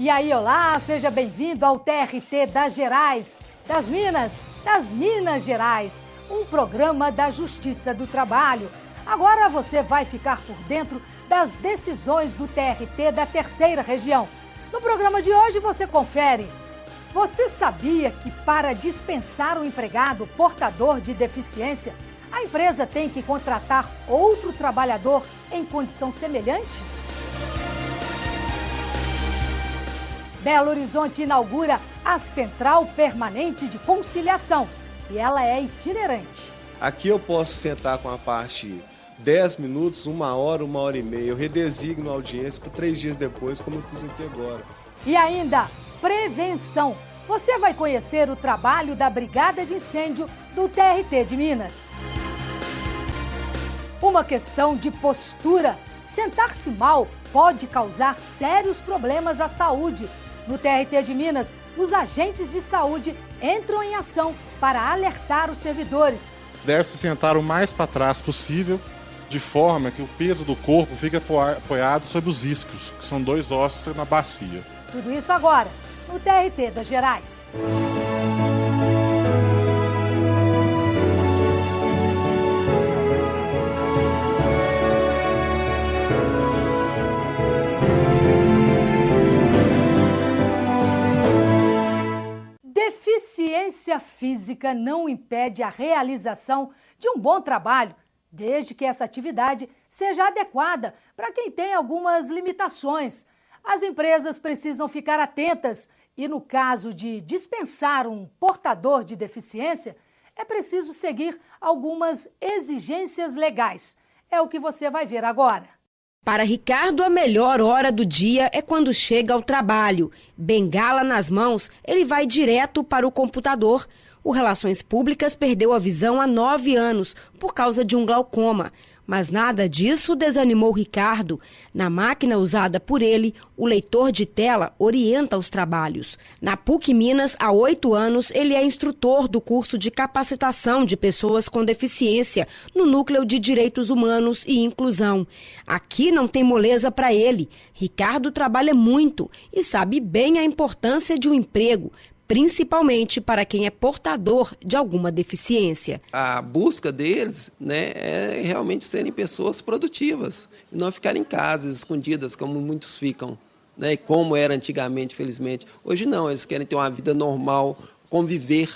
E aí, olá, seja bem-vindo ao TRT das Gerais, das Minas Gerais, um programa da Justiça do Trabalho. Agora você vai ficar por dentro das decisões do TRT da Terceira Região. No programa de hoje você confere. Você sabia que para dispensar um empregado portador de deficiência, a empresa tem que contratar outro trabalhador em condição semelhante? Belo Horizonte inaugura a Central Permanente de Conciliação e ela é itinerante. Aqui eu posso sentar com a parte 10 minutos, 1 hora, 1h30. Eu redesigno a audiência para 3 dias depois, como eu fiz aqui agora. E ainda, prevenção. Você vai conhecer o trabalho da Brigada de Incêndio do TRT de Minas. Uma questão de postura. Sentar-se mal pode causar sérios problemas à saúde. No TRT de Minas, os agentes de saúde entram em ação para alertar os servidores. Deve-se sentar o mais para trás possível, de forma que o peso do corpo fique apoiado sobre os isquios, que são 2 ossos na bacia. Tudo isso agora, no TRT das Gerais. Deficiência física não impede a realização de um bom trabalho, desde que essa atividade seja adequada para quem tem algumas limitações. As empresas precisam ficar atentas e, no caso de dispensar um portador de deficiência, é preciso seguir algumas exigências legais. É o que você vai ver agora. Para Ricardo, a melhor hora do dia é quando chega ao trabalho. Bengala nas mãos, ele vai direto para o computador. O Relações Públicas perdeu a visão há 9 anos por causa de um glaucoma. Mas nada disso desanimou Ricardo. Na máquina usada por ele, o leitor de tela orienta os trabalhos. Na PUC Minas, há 8 anos, ele é instrutor do curso de capacitação de pessoas com deficiência no Núcleo de Direitos Humanos e Inclusão. Aqui não tem moleza para ele. Ricardo trabalha muito e sabe bem a importância de um emprego, principalmente para quem é portador de alguma deficiência. A busca deles, é realmente serem pessoas produtivas e não ficarem em casas escondidas, como muitos ficam, como era antigamente, felizmente. Hoje não, eles querem ter uma vida normal, conviver,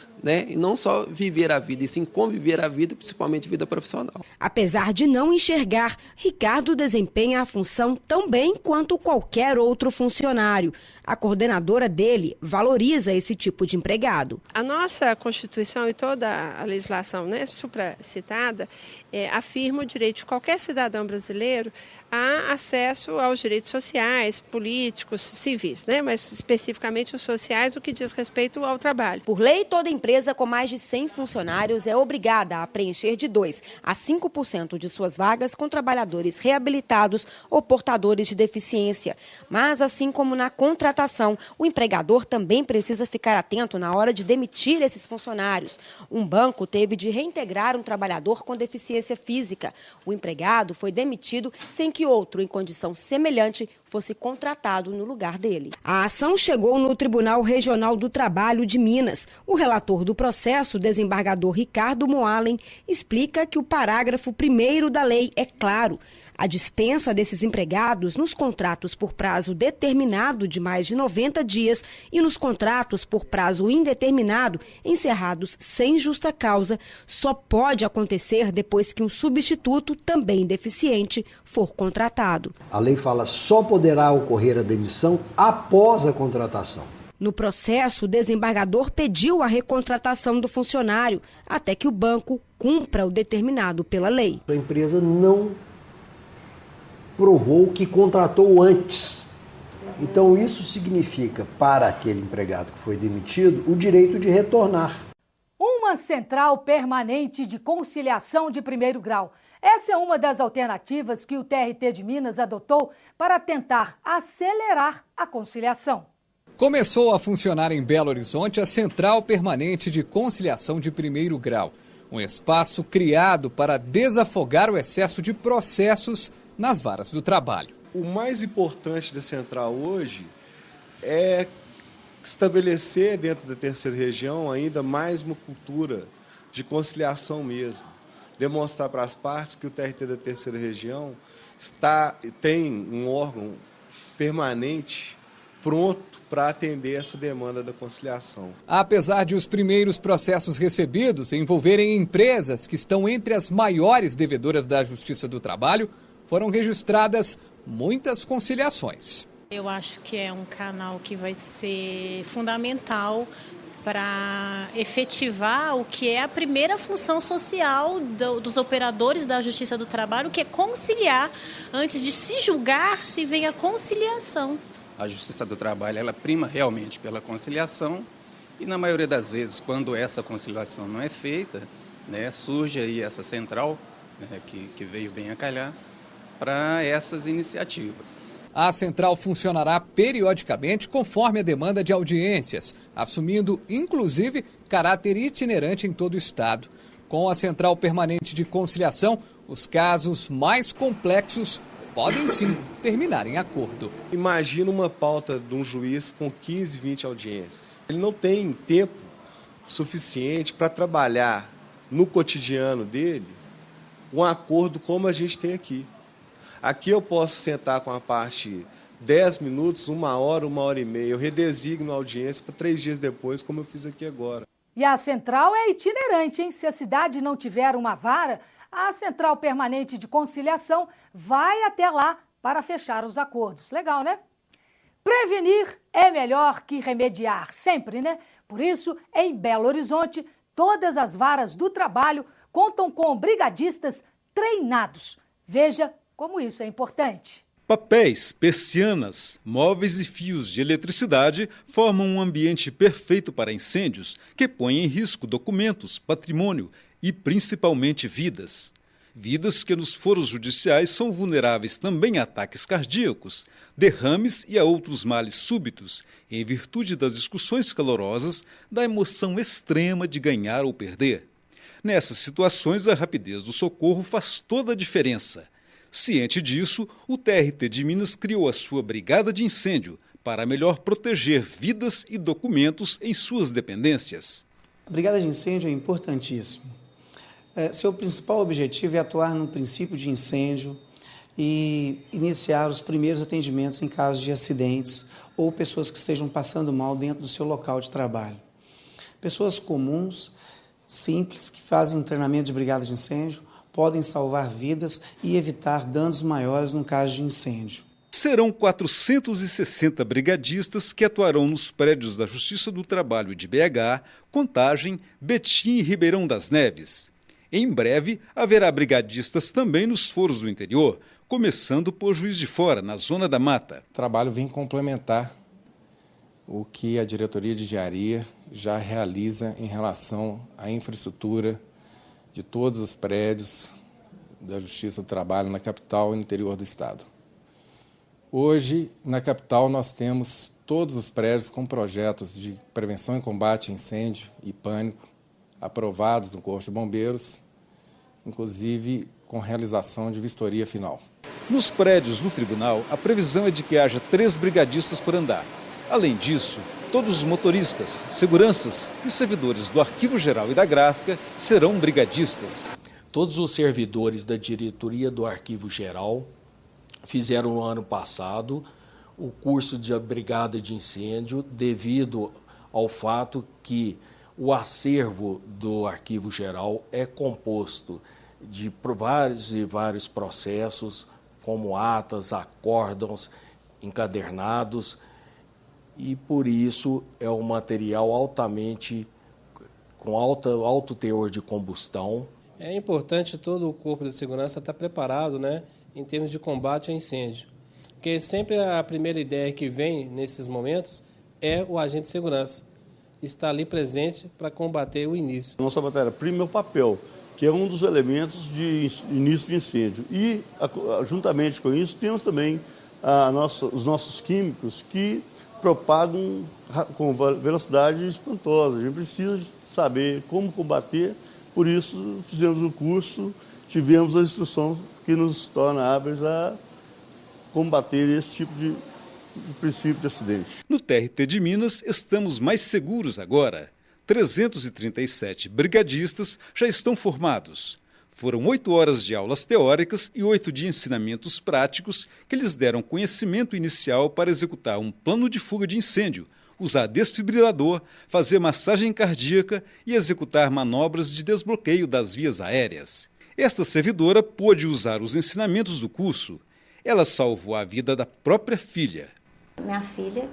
e não só viver a vida, e sim conviver a vida, principalmente vida profissional. Apesar de não enxergar, Ricardo desempenha a função tão bem quanto qualquer outro funcionário. A coordenadora dele valoriza esse tipo de empregado. A nossa Constituição e toda a legislação supracitada afirma o direito de qualquer cidadão brasileiro a acesso aos direitos sociais, políticos, civis, mas especificamente os sociais, o que diz respeito ao trabalho. Por lei, toda empresa com mais de 100 funcionários é obrigada a preencher de 2% a 5% de suas vagas com trabalhadores reabilitados ou portadores de deficiência. Mas, assim como na contratação, o empregador também precisa ficar atento na hora de demitir esses funcionários. Um banco teve de reintegrar um trabalhador com deficiência física. O empregado foi demitido sem que outro em condição semelhante fosse contratado no lugar dele. A ação chegou no Tribunal Regional do Trabalho de Minas. O relator do processo, o desembargador Ricardo Moalen, explica que o parágrafo 1º da lei é claro. A dispensa desses empregados nos contratos por prazo determinado de mais de 90 dias e nos contratos por prazo indeterminado, encerrados sem justa causa, só pode acontecer depois que um substituto, também deficiente, for contratado. A lei fala só poderá ocorrer a demissão após a contratação. No processo, o desembargador pediu a recontratação do funcionário, até que o banco cumpra o determinado pela lei. A empresa não provou que contratou antes. Então isso significa, para aquele empregado que foi demitido, o direito de retornar. Uma central permanente de conciliação de 1º grau. Essa é uma das alternativas que o TRT de Minas adotou para tentar acelerar a conciliação. Começou a funcionar em Belo Horizonte a Central Permanente de Conciliação de 1º grau, um espaço criado para desafogar o excesso de processos nas varas do trabalho. O mais importante da central hoje é estabelecer dentro da terceira região ainda mais uma cultura de conciliação mesmo. Demonstrar para as partes que o TRT da terceira região tem um órgão permanente pronto para atender essa demanda da conciliação. Apesar de os primeiros processos recebidos envolverem empresas que estão entre as maiores devedoras da Justiça do Trabalho, foram registradas muitas conciliações. Eu acho que é um canal que vai ser fundamental para efetivar o que é a primeira função social dos operadores da Justiça do Trabalho, que é conciliar. Antes de se julgar, se vem a conciliação. A Justiça do Trabalho, ela prima realmente pela conciliação e, na maioria das vezes, quando essa conciliação não é feita, né, surge aí essa central, né, que veio bem a calhar, para essas iniciativas. A central funcionará periodicamente conforme a demanda de audiências, assumindo, inclusive, caráter itinerante em todo o estado. Com a central permanente de conciliação, os casos mais complexos podem sim terminar em acordo. Imagina uma pauta de um juiz com 15, 20 audiências. Ele não tem tempo suficiente para trabalhar no cotidiano dele um acordo como a gente tem aqui. Aqui eu posso sentar com a parte 10 minutos, 1 hora, 1h30. Eu redesigno a audiência para 3 dias depois, como eu fiz aqui agora. E a central é itinerante, hein? Se a cidade não tiver uma vara, a central permanente de conciliação vai até lá para fechar os acordos. Legal, né? Prevenir é melhor que remediar, sempre, né? Por isso, em Belo Horizonte, todas as varas do trabalho contam com brigadistas treinados. Veja como isso é importante. Papéis, persianas, móveis e fios de eletricidade formam um ambiente perfeito para incêndios que põem em risco documentos, patrimônio e principalmente vidas. Vidas que nos foros judiciais são vulneráveis também a ataques cardíacos, derrames e a outros males súbitos, em virtude das discussões calorosas, da emoção extrema de ganhar ou perder. Nessas situações, a rapidez do socorro faz toda a diferença. Ciente disso, o TRT de Minas criou a sua Brigada de Incêndio para melhor proteger vidas e documentos em suas dependências. A Brigada de Incêndio é importantíssima. Seu principal objetivo é atuar no princípio de incêndio e iniciar os primeiros atendimentos em caso de acidentes ou pessoas que estejam passando mal dentro do seu local de trabalho. Pessoas comuns, simples, que fazem um treinamento de brigada de incêndio, podem salvar vidas e evitar danos maiores no caso de incêndio. Serão 460 brigadistas que atuarão nos prédios da Justiça do Trabalho de BH, Contagem, Betim e Ribeirão das Neves. Em breve, haverá brigadistas também nos foros do interior, começando por Juiz de Fora, na Zona da Mata. O trabalho vem complementar o que a diretoria de engenharia já realiza em relação à infraestrutura de todos os prédios da Justiça do Trabalho na capital e no interior do estado. Hoje, na capital, nós temos todos os prédios com projetos de prevenção e combate a incêndio e pânico aprovados no Corpo de Bombeiros, inclusive com realização de vistoria final. Nos prédios do tribunal, a previsão é de que haja 3 brigadistas por andar. Além disso, todos os motoristas, seguranças e os servidores do Arquivo Geral e da Gráfica serão brigadistas. Todos os servidores da diretoria do Arquivo Geral fizeram no ano passado o curso de brigada de incêndio devido ao fato que o acervo do Arquivo Geral é composto de vários processos, como atas, acórdãos, encadernados, e por isso é um material com alto teor de combustão. É importante todo o corpo de segurança estar preparado, né, em termos de combate a incêndio, porque sempre a primeira ideia que vem nesses momentos é o agente de segurança estar ali presente para combater o início. Nossa matéria-prima é o papel, que é um dos elementos de início de incêndio. E, juntamente com isso, temos também os nossos químicos que propagam com velocidade espantosa. A gente precisa saber como combater, por isso fizemos o curso, tivemos a instrução que nos torna hábeis a combater esse tipo de princípio de acidente. No TRT de Minas, estamos mais seguros agora. 337 brigadistas já estão formados. Foram 8 horas de aulas teóricas e 8 de ensinamentos práticos que lhes deram conhecimento inicial para executar um plano de fuga de incêndio, usar desfibrilador, fazer massagem cardíaca e executar manobras de desbloqueio das vias aéreas. Esta servidora pôde usar os ensinamentos do curso. Ela salvou a vida da própria filha. Minha filha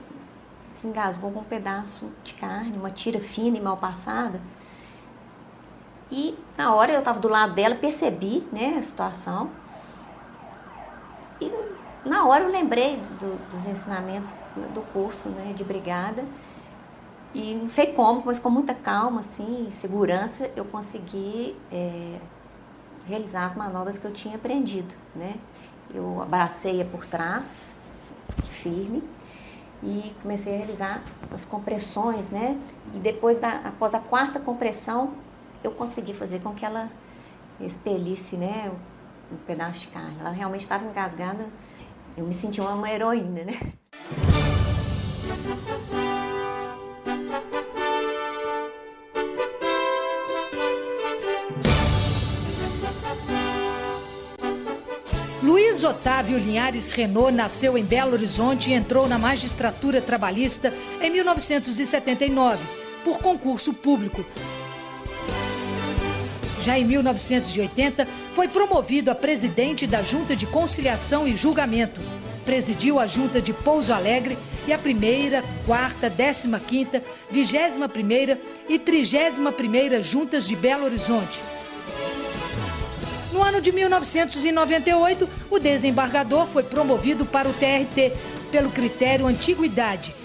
se engasgou com um pedaço de carne, uma tira fina e mal passada. E na hora eu estava do lado dela, percebi, né, a situação. E na hora eu lembrei dos ensinamentos do curso, né, de brigada. E não sei como, mas com muita calma, assim, e segurança, eu consegui realizar as manobras que eu tinha aprendido, né. Eu abracei-a por trás, firme, e comecei a realizar as compressões, né. E depois, após a 4ª compressão, eu consegui fazer com que ela expelisse, né, um pedaço de carne. Ela realmente estava engasgada. Eu me senti uma heroína, né? Luiz Otávio Linhares Renault nasceu em Belo Horizonte e entrou na magistratura trabalhista em 1979, por concurso público. Já em 1980, foi promovido a presidente da Junta de Conciliação e Julgamento. Presidiu a Junta de Pouso Alegre e a 1ª, 4ª, 15ª, 21ª e 31ª Juntas de Belo Horizonte. No ano de 1998, o desembargador foi promovido para o TRT, pelo critério antiguidade.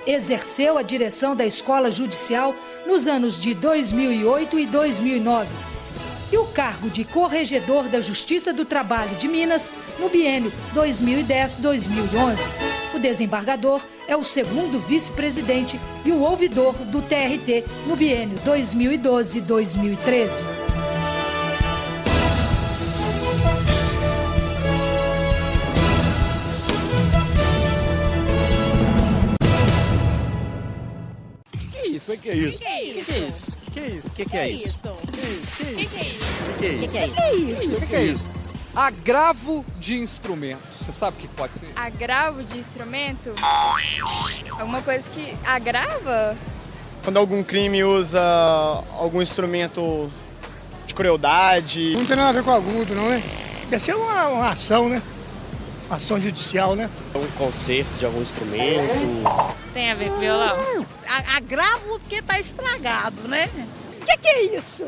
Exerceu a direção da Escola Judicial nos anos de 2008 e 2009. E o cargo de corregedor da Justiça do Trabalho de Minas no biênio 2010-2011. O desembargador é o 2º vice-presidente e o ouvidor do TRT no biênio 2012-2013. O que é isso? Que é isso? Que é isso? O que é isso? O que é isso? Agravo de instrumento. Você sabe o que pode ser? Agravo de instrumento? Alguma coisa que agrava? Quando algum crime usa algum instrumento de crueldade. Não tem nada a ver com agudo, não, né? Deve ser uma ação, né? Ação judicial, né? Um concerto de algum instrumento. Tem a ver com violão? Agravo porque tá estragado, né? O que é isso?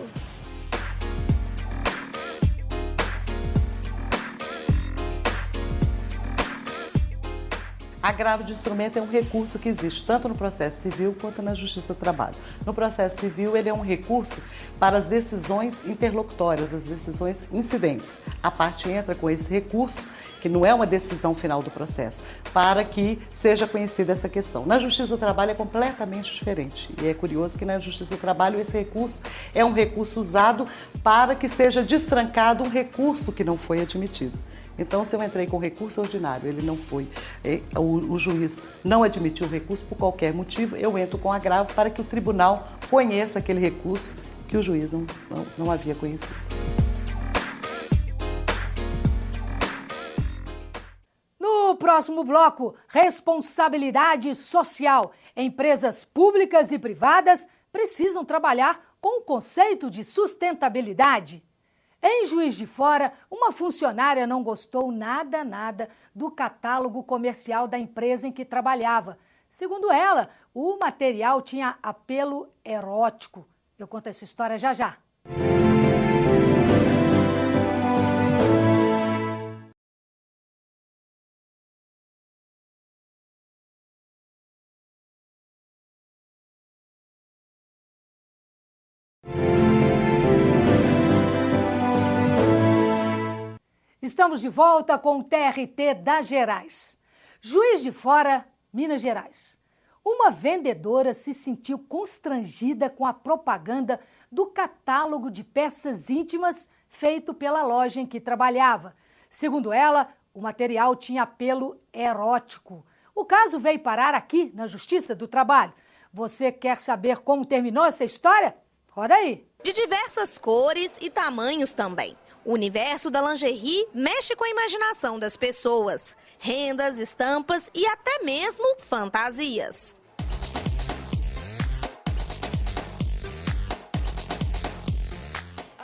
Agravo de instrumento é um recurso que existe tanto no processo civil quanto na Justiça do Trabalho. No processo civil, ele é um recurso para as decisões interlocutórias, as decisões incidentes. A parte entra com esse recurso, que não é uma decisão final do processo, para que seja conhecida essa questão. Na Justiça do Trabalho é completamente diferente. E é curioso que na Justiça do Trabalho esse recurso é um recurso usado para que seja destrancado um recurso que não foi admitido. Então, se eu entrei com recurso ordinário, ele não foi, o juiz não admitiu o recurso por qualquer motivo, eu entro com agravo para que o tribunal conheça aquele recurso que o juiz não havia conhecido. No próximo bloco, responsabilidade social. Empresas públicas e privadas precisam trabalhar com o conceito de sustentabilidade. Em Juiz de Fora, uma funcionária não gostou nada do catálogo comercial da empresa em que trabalhava. Segundo ela, o material tinha apelo erótico. Eu conto essa história já já. Estamos de volta com o TRT das Gerais. Juiz de Fora, Minas Gerais. Uma vendedora se sentiu constrangida com a propaganda do catálogo de peças íntimas feito pela loja em que trabalhava. Segundo ela, o material tinha apelo erótico. O caso veio parar aqui na Justiça do Trabalho. Você quer saber como terminou essa história? Roda aí. De diversas cores e tamanhos também. O universo da lingerie mexe com a imaginação das pessoas. Rendas, estampas e até mesmo fantasias.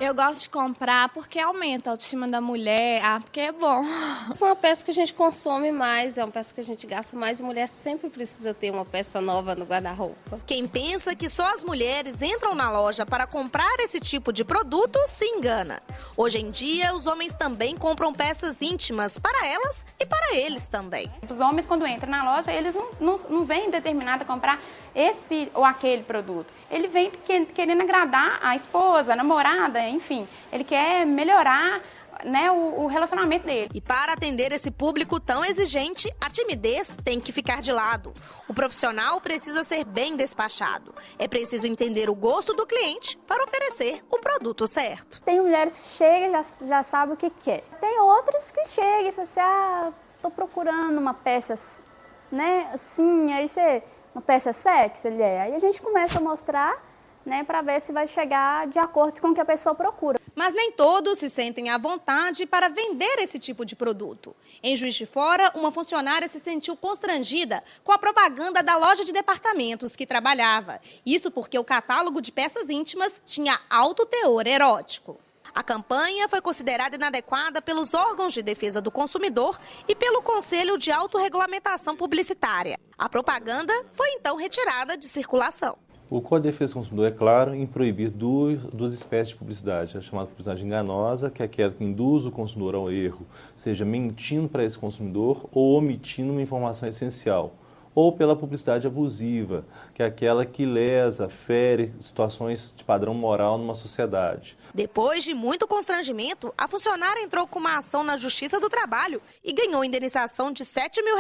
Eu gosto de comprar porque aumenta a autoestima da mulher, porque é bom. É uma peça que a gente consome mais, é uma peça que a gente gasta mais. E mulher sempre precisa ter uma peça nova no guarda-roupa. Quem pensa que só as mulheres entram na loja para comprar esse tipo de produto se engana. Hoje em dia, os homens também compram peças íntimas para elas e para eles também. Os homens, quando entram na loja, eles não vêm determinados a comprar esse ou aquele produto. Ele vem querendo agradar a esposa, a namorada, enfim. Ele quer melhorar, né, o relacionamento dele. E para atender esse público tão exigente, a timidez tem que ficar de lado. O profissional precisa ser bem despachado. É preciso entender o gosto do cliente para oferecer o produto certo. Tem mulheres que chegam e já sabem o que quer. Tem outras que chegam e falam assim, tô procurando uma peça, né, assim, aí você... uma peça sexy, aí a gente começa a mostrar, né, para ver se vai chegar de acordo com o que a pessoa procura. Mas nem todos se sentem à vontade para vender esse tipo de produto. Em Juiz de Fora, uma funcionária se sentiu constrangida com a propaganda da loja de departamentos que trabalhava. Isso porque o catálogo de peças íntimas tinha alto teor erótico. A campanha foi considerada inadequada pelos órgãos de defesa do consumidor e pelo Conselho de Autorregulamentação Publicitária. A propaganda foi então retirada de circulação. O Código de Defesa do Consumidor é claro em proibir duas espécies de publicidade. A chamada publicidade enganosa, que é aquela que induz o consumidor ao erro, seja mentindo para esse consumidor ou omitindo uma informação essencial. Ou pela publicidade abusiva, que é aquela que lesa, fere situações de padrão moral numa sociedade. Depois de muito constrangimento, a funcionária entrou com uma ação na Justiça do Trabalho e ganhou indenização de R$7 mil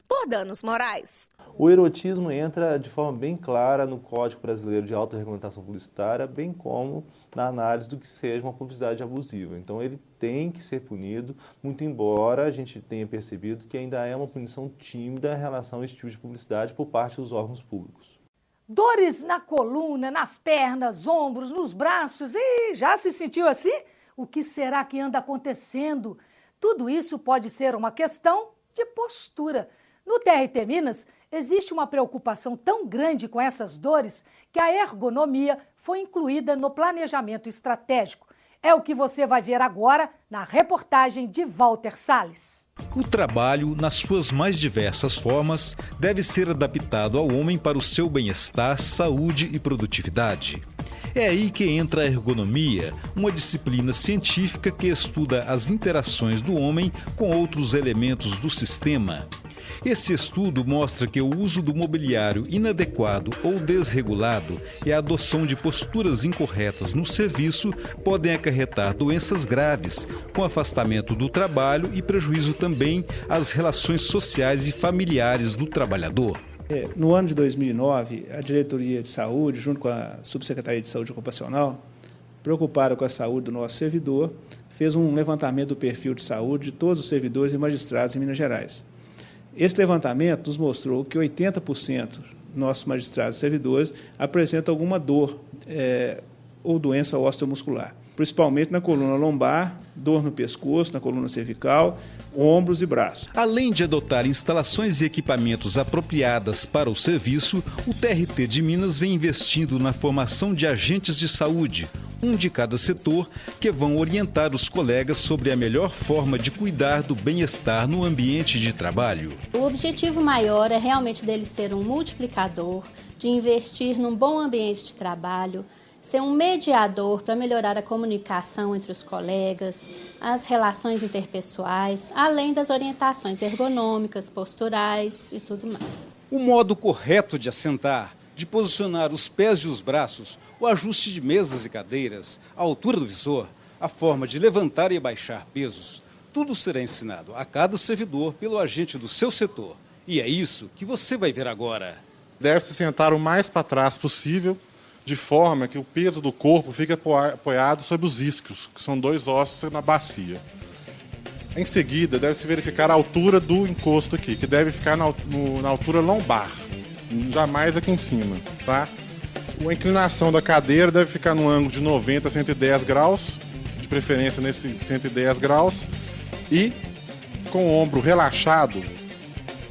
por danos morais. O erotismo entra de forma bem clara no Código Brasileiro de Autorregulamentação Publicitária, bem como na análise do que seja uma publicidade abusiva. Então ele tem que ser punido, muito embora a gente tenha percebido que ainda é uma punição tímida em relação a esse tipo de publicidade por parte dos órgãos públicos. Dores na coluna, nas pernas, ombros, nos braços, e já se sentiu assim? O que será que anda acontecendo? Tudo isso pode ser uma questão de postura. No TRT Minas, existe uma preocupação tão grande com essas dores que a ergonomia foi incluída no planejamento estratégico. É o que você vai ver agora na reportagem de Walter Salles. O trabalho, nas suas mais diversas formas, deve ser adaptado ao homem para o seu bem-estar, saúde e produtividade. É aí que entra a ergonomia, uma disciplina científica que estuda as interações do homem com outros elementos do sistema. Esse estudo mostra que o uso do mobiliário inadequado ou desregulado e a adoção de posturas incorretas no serviço podem acarretar doenças graves, com afastamento do trabalho e prejuízo também às relações sociais e familiares do trabalhador. No ano de 2009, a Diretoria de Saúde, junto com a Subsecretaria de Saúde Ocupacional, preocupada com a saúde do nosso servidor, fez um levantamento do perfil de saúde de todos os servidores e magistrados em Minas Gerais. Esse levantamento nos mostrou que 80% dos nossos magistrados e servidores apresentam alguma dor ou doença osteomuscular, principalmente na coluna lombar, dor no pescoço, na coluna cervical, ombros e braços. Além de adotar instalações e equipamentos apropriadas para o serviço, o TRT de Minas vem investindo na formação de agentes de saúde, um de cada setor, que vão orientar os colegas sobre a melhor forma de cuidar do bem-estar no ambiente de trabalho. O objetivo maior é realmente dele ser um multiplicador, de investir num bom ambiente de trabalho, ser um mediador para melhorar a comunicação entre os colegas, as relações interpessoais, além das orientações ergonômicas, posturais e tudo mais. O modo correto de assentar, de posicionar os pés e os braços, o ajuste de mesas e cadeiras, a altura do visor, a forma de levantar e abaixar pesos, tudo será ensinado a cada servidor pelo agente do seu setor. E é isso que você vai ver agora. Deve-se sentar o mais para trás possível, de forma que o peso do corpo fique apoiado sobre os isquios, que são dois ossos na bacia. Em seguida, deve-se verificar a altura do encosto aqui, que deve ficar na altura lombar, jamais aqui em cima, tá? A inclinação da cadeira deve ficar no ângulo de 90 a 110 graus, de preferência nesse 110 graus, e com o ombro relaxado,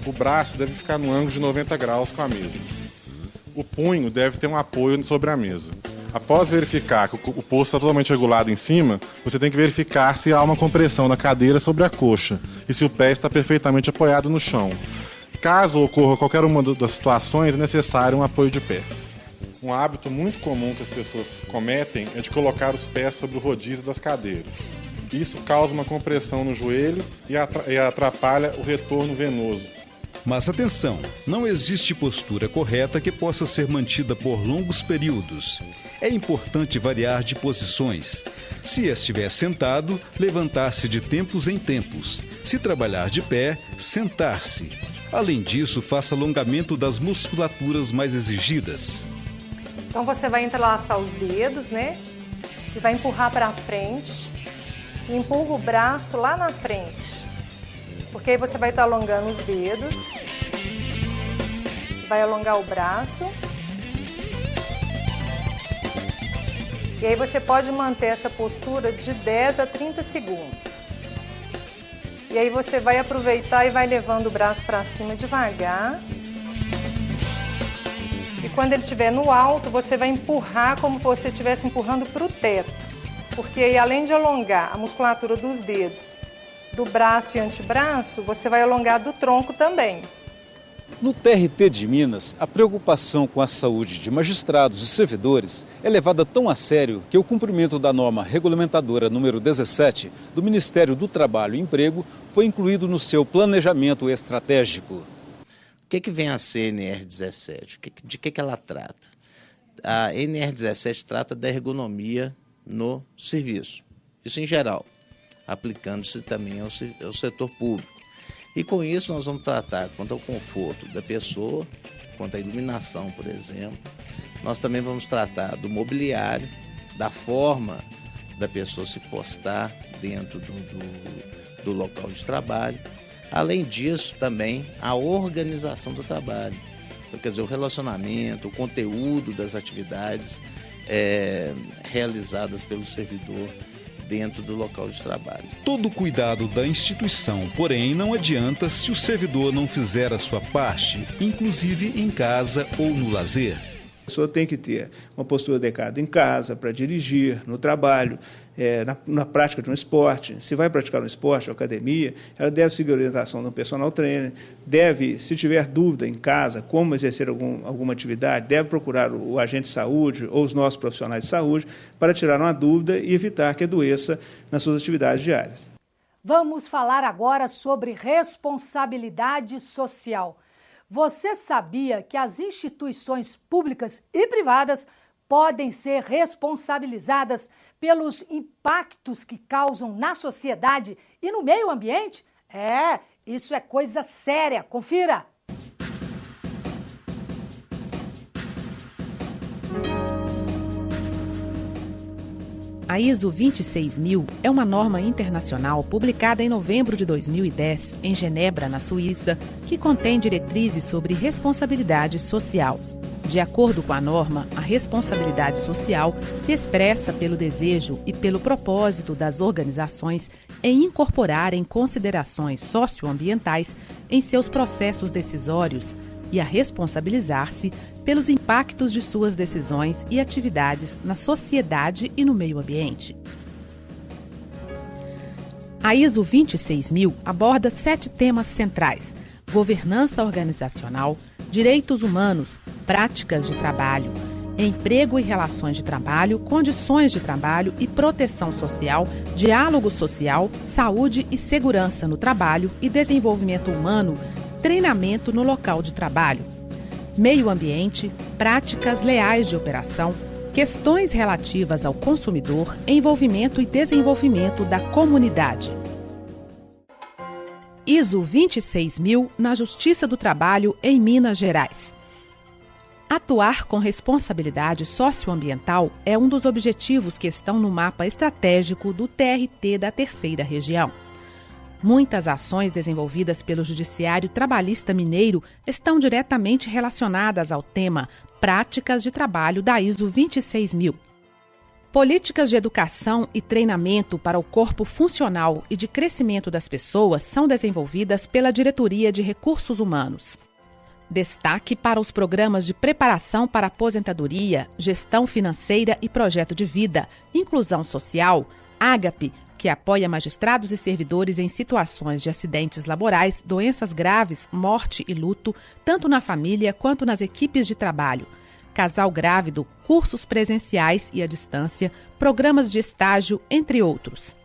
o braço deve ficar no ângulo de 90 graus com a mesa. O punho deve ter um apoio sobre a mesa. Após verificar que o posto está totalmente regulado em cima, você tem que verificar se há uma compressão na cadeira sobre a coxa e se o pé está perfeitamente apoiado no chão. Caso ocorra qualquer uma das situações, é necessário um apoio de pé. Um hábito muito comum que as pessoas cometem é de colocar os pés sobre o rodízio das cadeiras. Isso causa uma compressão no joelho e atrapalha o retorno venoso. Mas atenção, não existe postura correta que possa ser mantida por longos períodos. É importante variar de posições. Se estiver sentado, levantar-se de tempos em tempos. Se trabalhar de pé, sentar-se. Além disso, faça alongamento das musculaturas mais exigidas. Então você vai entrelaçar os dedos, né? E vai empurrar para frente. E empurra o braço lá na frente. Porque aí você vai estar alongando os dedos. Vai alongar o braço. E aí você pode manter essa postura de 10 a 30 segundos. E aí você vai aproveitar e vai levando o braço para cima devagar. E quando ele estiver no alto, você vai empurrar como se você estivesse empurrando para o teto. Porque aí, além de alongar a musculatura dos dedos, do braço e antebraço, você vai alongar do tronco também. No TRT de Minas, a preocupação com a saúde de magistrados e servidores é levada tão a sério que o cumprimento da norma regulamentadora número 17 do Ministério do Trabalho e Emprego foi incluído no seu planejamento estratégico. O que vem a ser a NR17? De que ela trata? A NR17 trata da ergonomia no serviço, isso em geral, aplicando-se também ao setor público. E com isso nós vamos tratar quanto ao conforto da pessoa, quanto à iluminação, por exemplo. Nós também vamos tratar do mobiliário, da forma da pessoa se postar dentro do local de trabalho. Além disso, também a organização do trabalho. Quer dizer, o relacionamento, o conteúdo das atividades realizadas pelo servidor dentro do local de trabalho. Todo cuidado da instituição, porém, não adianta se o servidor não fizer a sua parte, inclusive em casa ou no lazer. A pessoa tem que ter uma postura adequada em casa, para dirigir, no trabalho, na prática de um esporte. Se vai praticar um esporte, uma academia, ela deve seguir a orientação do personal trainer, deve, se tiver dúvida em casa, como exercer alguma atividade, deve procurar o agente de saúde ou os nossos profissionais de saúde para tirar uma dúvida e evitar que adoeça nas suas atividades diárias. Vamos falar agora sobre responsabilidade social. Você sabia que as instituições públicas e privadas podem ser responsabilizadas pelos impactos que causam na sociedade e no meio ambiente? Isso é coisa séria. Confira! A ISO 26000 é uma norma internacional publicada em novembro de 2010 em Genebra, na Suíça, que contém diretrizes sobre responsabilidade social. De acordo com a norma, a responsabilidade social se expressa pelo desejo e pelo propósito das organizações em incorporarem considerações socioambientais em seus processos decisórios e a responsabilizar-se pelos impactos de suas decisões e atividades na sociedade e no meio ambiente. A ISO 26000 aborda 7 temas centrais: governança organizacional, direitos humanos, práticas de trabalho, emprego e relações de trabalho, condições de trabalho e proteção social, diálogo social, saúde e segurança no trabalho e desenvolvimento humano, treinamento no local de trabalho, meio ambiente, práticas leais de operação, questões relativas ao consumidor, envolvimento e desenvolvimento da comunidade. ISO 26000 na Justiça do Trabalho em Minas Gerais. Atuar com responsabilidade socioambiental é um dos objetivos que estão no mapa estratégico do TRT da Terceira Região. Muitas ações desenvolvidas pelo Judiciário Trabalhista Mineiro estão diretamente relacionadas ao tema Práticas de Trabalho da ISO 26000. Políticas de educação e treinamento para o corpo funcional e de crescimento das pessoas são desenvolvidas pela Diretoria de Recursos Humanos. Destaque para os programas de preparação para aposentadoria, gestão financeira e projeto de vida, inclusão social, Ágape, que apoia magistrados e servidores em situações de acidentes laborais, doenças graves, morte e luto, tanto na família quanto nas equipes de trabalho. Casal grávido, cursos presenciais e à distância, programas de estágio, entre outros.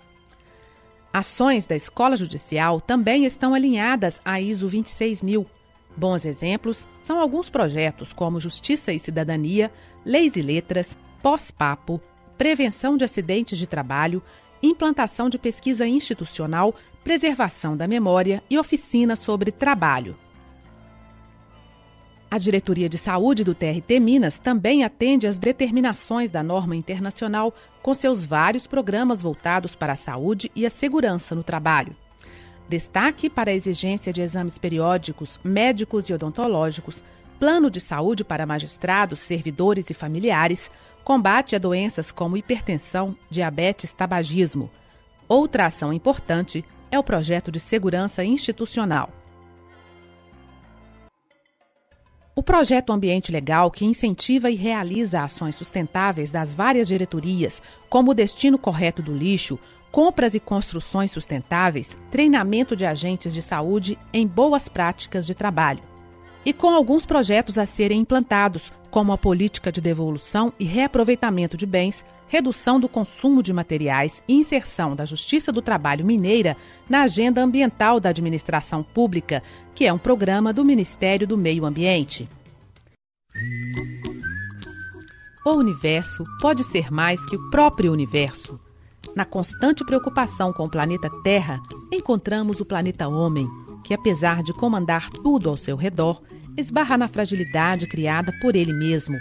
Ações da Escola Judicial também estão alinhadas à ISO 26000. Bons exemplos são alguns projetos como Justiça e Cidadania, Leis e Letras, Pós-Papo, Prevenção de Acidentes de Trabalho, Implantação de Pesquisa Institucional, Preservação da Memória e Oficina sobre Trabalho. A Diretoria de Saúde do TRT Minas também atende às determinações da norma internacional com seus vários programas voltados para a saúde e a segurança no trabalho. Destaque para a exigência de exames periódicos, médicos e odontológicos, plano de saúde para magistrados, servidores e familiares, combate a doenças como hipertensão, diabetes, tabagismo. Outra ação importante é o projeto de segurança institucional. O projeto Ambiente Legal, que incentiva e realiza ações sustentáveis das várias diretorias, como o destino correto do lixo, compras e construções sustentáveis, treinamento de agentes de saúde em boas práticas de trabalho. E com alguns projetos a serem implantados, como a política de devolução e reaproveitamento de bens, redução do consumo de materiais e inserção da Justiça do Trabalho Mineira na Agenda Ambiental da Administração Pública, que é um programa do Ministério do Meio Ambiente. O universo pode ser mais que o próprio universo. Na constante preocupação com o planeta Terra, encontramos o planeta Homem, que apesar de comandar tudo ao seu redor, esbarra na fragilidade criada por ele mesmo.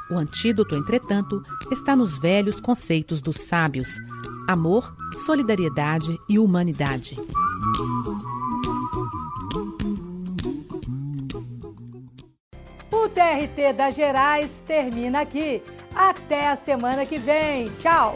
O antídoto, entretanto, está nos velhos conceitos dos sábios: amor, solidariedade e humanidade. O TRT das Gerais termina aqui. Até a semana que vem. Tchau!